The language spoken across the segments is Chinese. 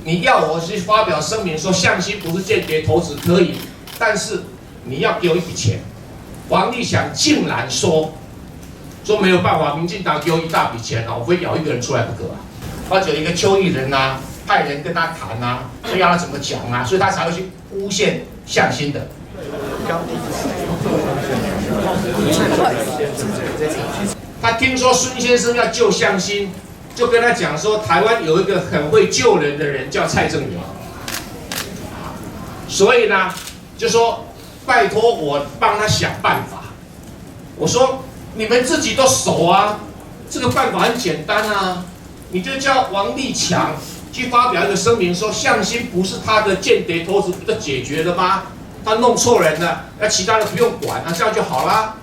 你要我去发表声明说向心不是间谍投资可以，但是你要给我一笔钱。王立祥竟然说没有办法，民进党给我一大笔钱啊，我非咬一个人出来不可啊。或者一个邱毅人啊，派人跟他谈啊，所以要他怎么讲啊，所以他才会去诬陷向心的。他听说孙先生要救向心，就跟他讲说，台湾有一个很会救人的人叫蔡正元，所以呢，就说拜托我帮他想办法。我说你们自己都熟啊，这个办法很简单啊，你就叫王立强去发表一个声明说向心不是他的间谍投资，不就解决了吗？他弄错人了，那其他的不用管，那这样就好啦。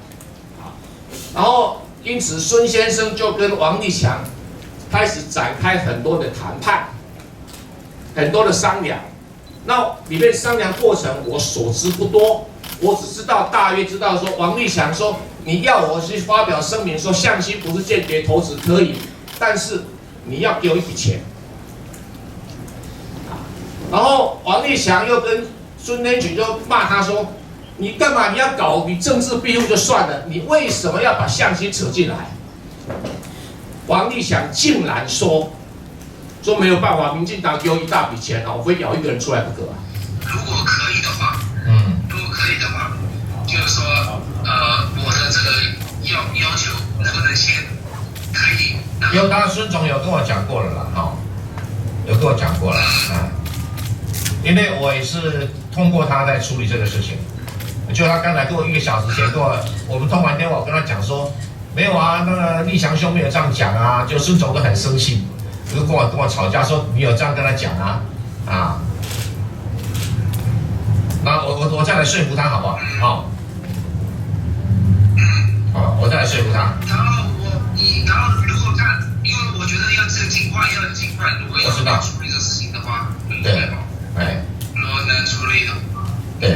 然后因此孙先生就跟王立强开始展开很多的谈判，很多的商量。那里面商量过程我所知不多，我只知道大约知道说王立强说你要我去发表声明说向心不是间谍投资可以，但是你要给我一笔钱。然后王立强又跟孙天群就骂他说：“你干嘛？你要搞你政治庇护就算了，你为什么要把向心扯进来？”王立强竟然说没有办法，民进党给我一大笔钱啊，我非咬一个人出来不可啊。如果可以的话，就是说，我的这个要求能不能先可以？因为刚刚孙总有跟我讲过了啦，有跟我讲过了，因为我也是通过他在处理这个事情。就他刚才跟我1个小时前我们通完电话，我跟他讲说，没有啊，那个立强兄没有这样讲啊，就孙总都很生气，就跟我吵架说你有这样跟他讲啊，那我再来说服他好不好？我再来说服他。然后如果看，因为我觉得要尽快，如果要处理这个事情的话，对，如果能处理的，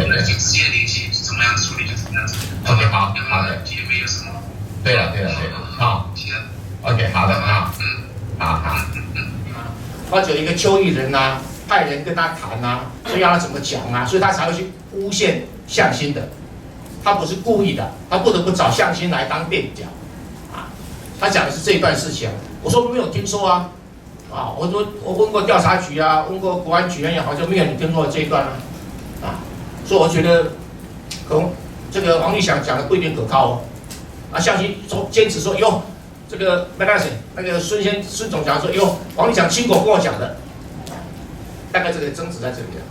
那就直接联系，怎么样处理就怎么样处理。OK， 好的，也没有什么。对了，好 ，OK， 好的好。或者一个邱毅人啊，派人跟他谈啊，所以要他怎么讲啊，所以他才会去诬陷向心的。他不是故意的，他不得不找向心来当垫脚啊。他讲的是这一段事情，我说没有听说啊，我说我问过调查局啊，问过国安局也好，就没有你听过这一段啊，所以我觉得可能这个王立祥讲的不一定可靠哦。向心坚持说哟，这个没关系，那个孙总讲说哟，王立祥亲口跟我讲的，大概这个争执在这里了。